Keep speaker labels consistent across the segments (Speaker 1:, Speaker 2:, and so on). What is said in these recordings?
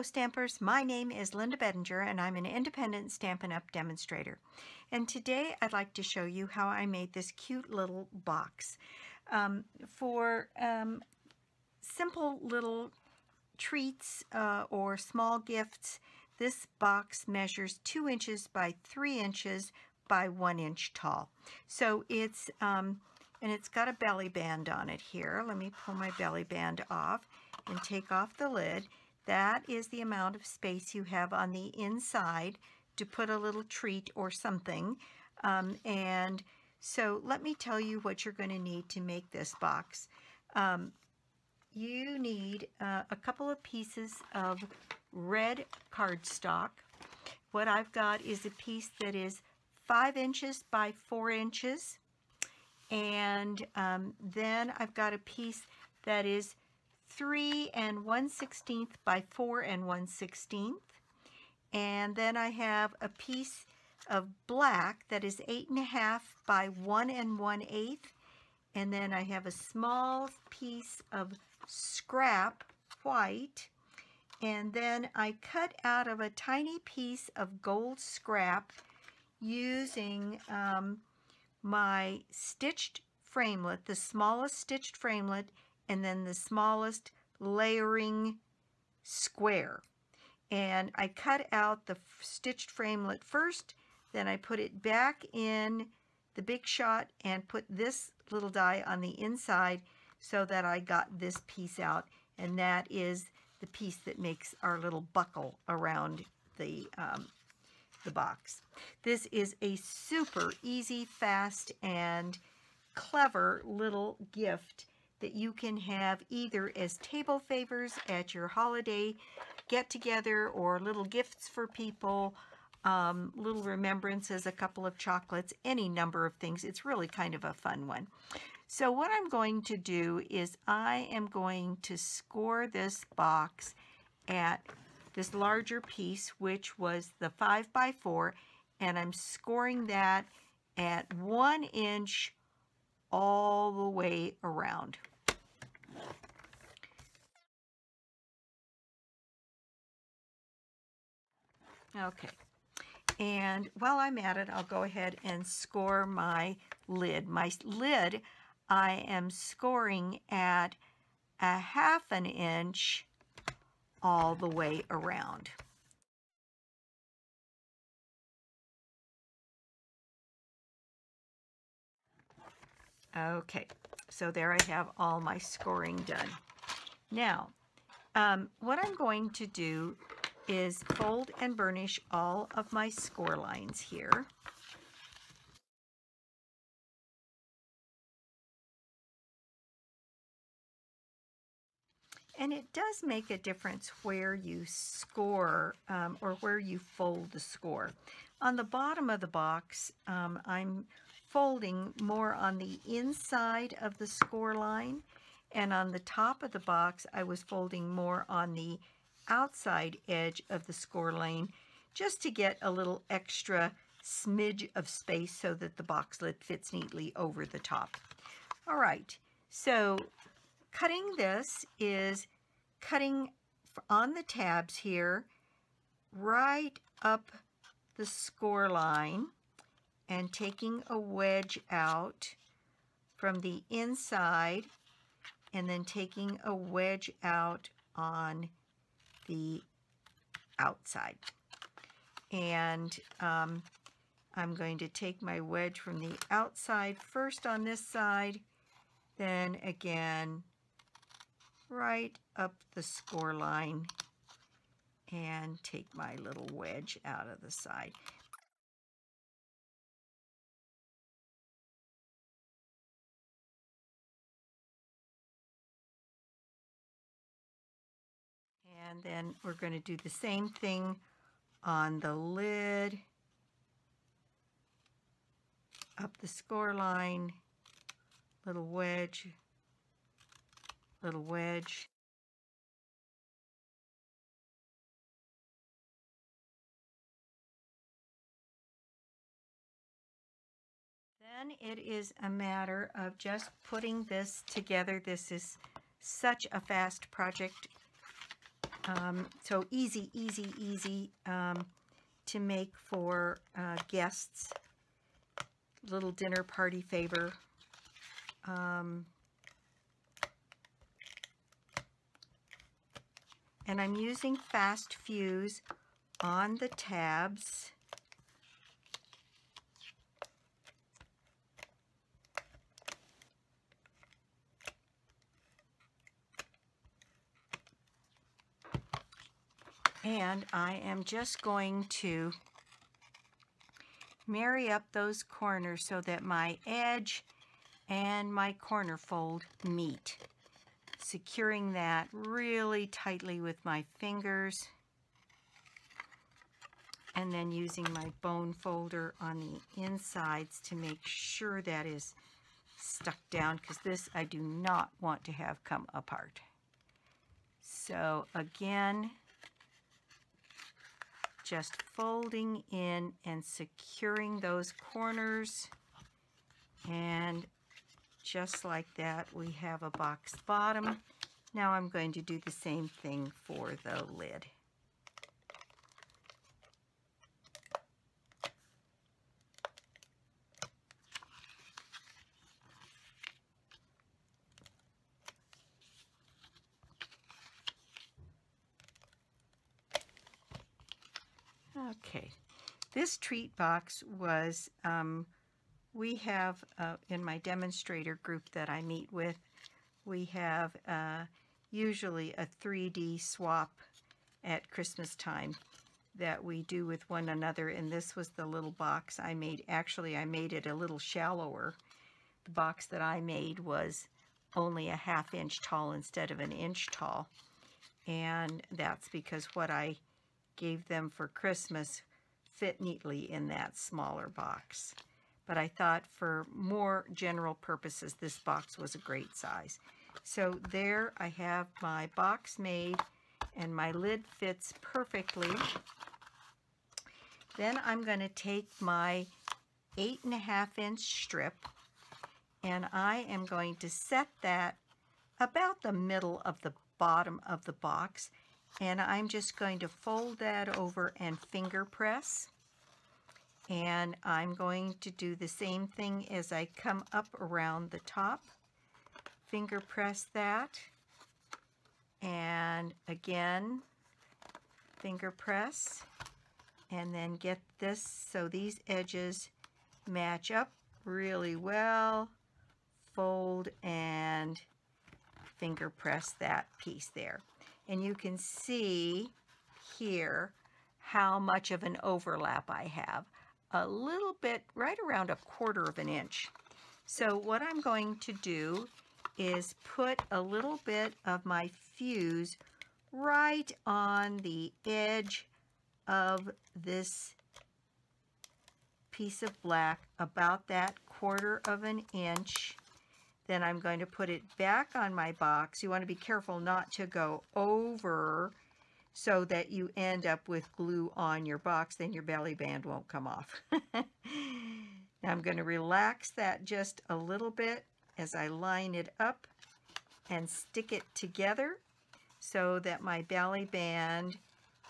Speaker 1: Hello Stampers, my name is Linda Bedinger and I'm an independent Stampin' Up! Demonstrator. And today I'd like to show you how I made this cute little box. For simple little treats or small gifts, this box measures 2 inches by 3 inches by 1 inch tall. So it's, and it's got a belly band on it here. Let me pull my belly band off and take off the lid. That is the amount of space you have on the inside to put a little treat or something. And so let me tell you what you're going to need to make this box. You need a couple of pieces of red cardstock. What I've got is a piece that is 5 inches by 4 inches. And then I've got a piece that is 3 1/16 by 4 1/16, and then I have a piece of black that is 8.5 by 1 1/8, and then I have a small piece of scrap white, and then I cut out of a tiny piece of gold scrap using my stitched framelit, the smallest stitched framelit, and then the smallest layering square. And I cut out the stitched framelit first, then I put it back in the big shot and put this little die on the inside so that I got this piece out, and that is the piece that makes our little buckle around the box. This is a super easy, fast, and clever little gift that you can have either as table favors at your holiday get-together or little gifts for people, little remembrances, a couple of chocolates, any number of things. It's really kind of a fun one. So what I'm going to do is I am going to score this box at this larger piece, which was the 5 by 4, and I'm scoring that at 1 inch all the way around. Okay, and while I'm at it, I'll go ahead and score my lid. My lid, I am scoring at 1/2 inch all the way around. Okay, so there I have all my scoring done. Now, what I'm going to do is fold and burnish all of my score lines here. And it does make a difference where you score or where you fold the score. On the bottom of the box, I'm folding more on the inside of the score line, and on the top of the box, I was folding more on the outside edge of the score line, just to get a little extra smidge of space so that the box lid fits neatly over the top. All right, so cutting this is cutting on the tabs here right up the score line and taking a wedge out from the inside and then taking a wedge out on the outside. And I'm going to take my wedge from the outside first on this side, then again right up the score line and take my little wedge out of the side. And then we're going to do the same thing on the lid, up the score line, little wedge, little wedge. Then it is a matter of just putting this together. This is such a fast project. So easy to make for guests. Little dinner party favor. And I'm using Fast Fuse on the tabs. And I am just going to marry up those corners so that my edge and my corner fold meet. Securing that really tightly with my fingers. And then using my bone folder on the insides to make sure that is stuck down, because this I do not want to have come apart. So again, just folding in and securing those corners, and just like that we have a box bottom. Now I'm going to do the same thing for the lid. Okay, this treat box was, we have, in my demonstrator group that I meet with, we have usually a 3D swap at Christmas time that we do with one another, and this was the little box I made. Actually, I made it a little shallower. The box that I made was only a 1/2 inch tall instead of an inch tall, and that's because what I gave them for Christmas fit neatly in that smaller box. But I thought for more general purposes, this box was a great size. So there I have my box made, and my lid fits perfectly. Then I'm going to take my 8.5 inch strip, and I am going to set that about the middle of the bottom of the box, and I'm just going to fold that over and finger press. And I'm going to do the same thing as I come up around the top. Finger press that, and again finger press, and then get this so these edges match up really well. Fold and finger press that piece there. And you can see here how much of an overlap I have. A little bit, right around 1/4 inch. So what I'm going to do is put a little bit of my fuse right on the edge of this piece of black, about that 1/4 inch. Then I'm going to put it back on my box. You want to be careful not to go over so that you end up with glue on your box, then your belly band won't come off. Now I'm going to relax that just a little bit as I line it up and stick it together so that my belly band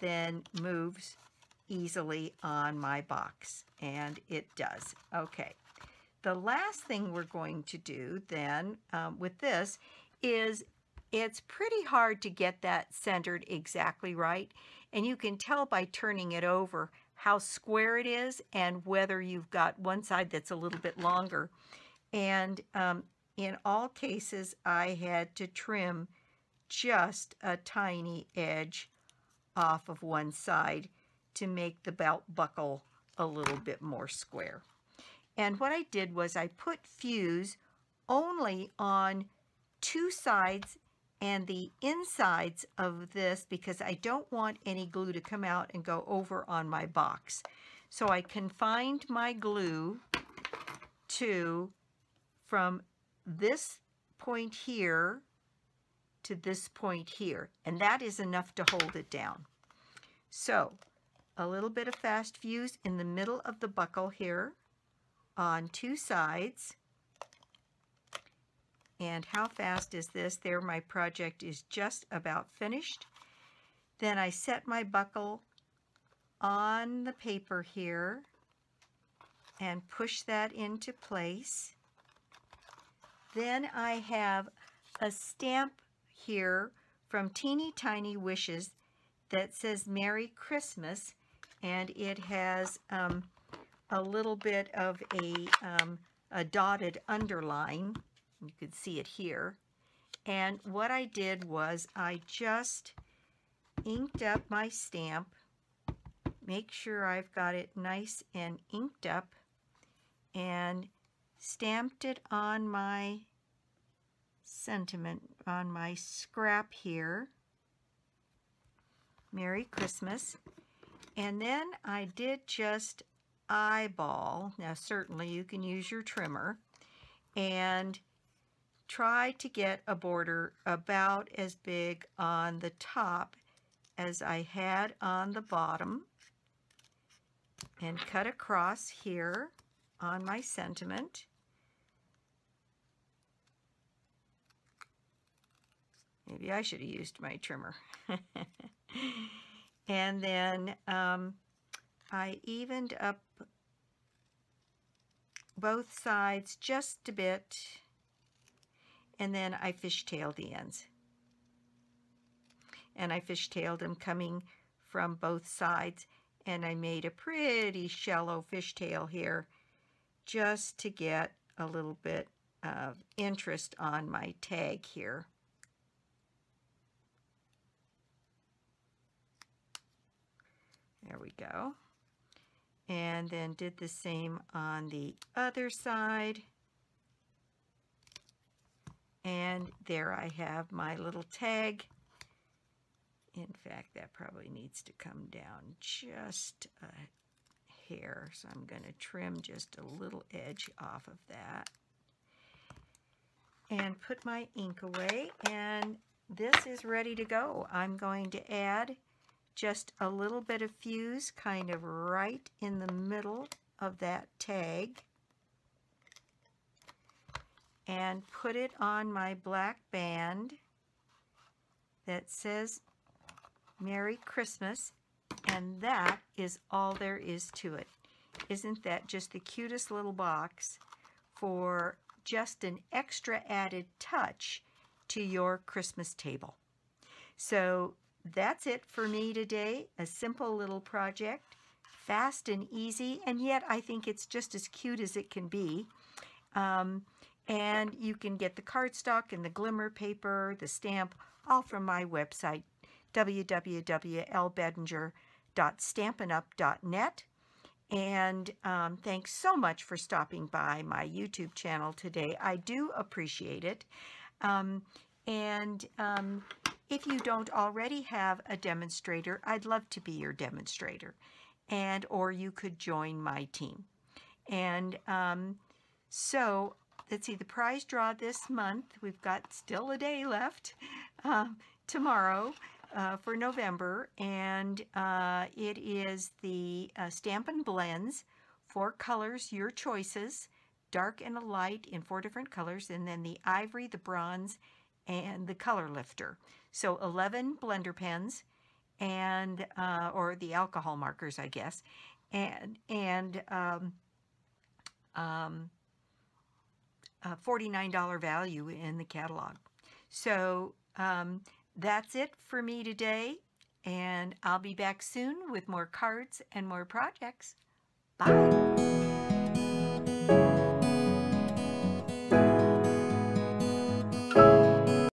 Speaker 1: then moves easily on my box, and it does. Okay, the last thing we're going to do then with this is, it's pretty hard to get that centered exactly right, and you can tell by turning it over how square it is and whether you've got one side that's a little bit longer. And in all cases, I had to trim just a tiny edge off of one side to make the belt buckle a little bit more square. And what I did was I put fuse only on 2 sides and the insides of this, because I don't want any glue to come out and go over on my box. So I confined my glue to from this point here to this point here, and that is enough to hold it down. So a little bit of fast fuse in the middle of the buckle here on 2 sides. And how fast is this? There, my project is just about finished. Then I set my buckle on the paper here and push that into place. Then I have a stamp here from Teeny Tiny Wishes that says Merry Christmas, and it has a little bit of a dotted underline. You could see it here. And what I did was I just inked up my stamp. Make sure I've got it nice and inked up, and stamped it on my sentiment, on my scrap here. Merry Christmas. And then I did just eyeball. Now certainly you can use your trimmer, and try to get a border about as big on the top as I had on the bottom, and cut across here on my sentiment. Maybe I should have used my trimmer. And then I evened up both sides just a bit, and then I fishtailed the ends. And I fishtailed them coming from both sides, and I made a pretty shallow fishtail here just to get a little bit of interest on my tag here. There we go. And then did the same on the other side. And there I have my little tag. In fact, that probably needs to come down just a hair. So I'm going to trim just a little edge off of that. And put my ink away. And this is ready to go. I'm going to add just a little bit of fuse kind of right in the middle of that tag, and put it on my black band that says Merry Christmas, and that is all there is to it. Isn't that just the cutest little box for just an extra added touch to your Christmas table? So that's it for me today. A simple little project, fast and easy, and yet I think it's just as cute as it can be. And you can get the cardstock and the glimmer paper, the stamp, all from my website, www.lbedinger.stampinup.net. And thanks so much for stopping by my YouTube channel today. I do appreciate it. If you don't already have a demonstrator, I'd love to be your demonstrator, or you could join my team. And so let's see, the prize draw this month, we've got still a day left, tomorrow for November, and it is the Stampin Blends, 4 colors, your choices, dark and a light in 4 different colors, and then the ivory, the bronze, and the color lifter. So 11 blender pens, and or the alcohol markers, I guess, and $49 value in the catalog. So that's it for me today, and I'll be back soon with more cards and more projects. Bye.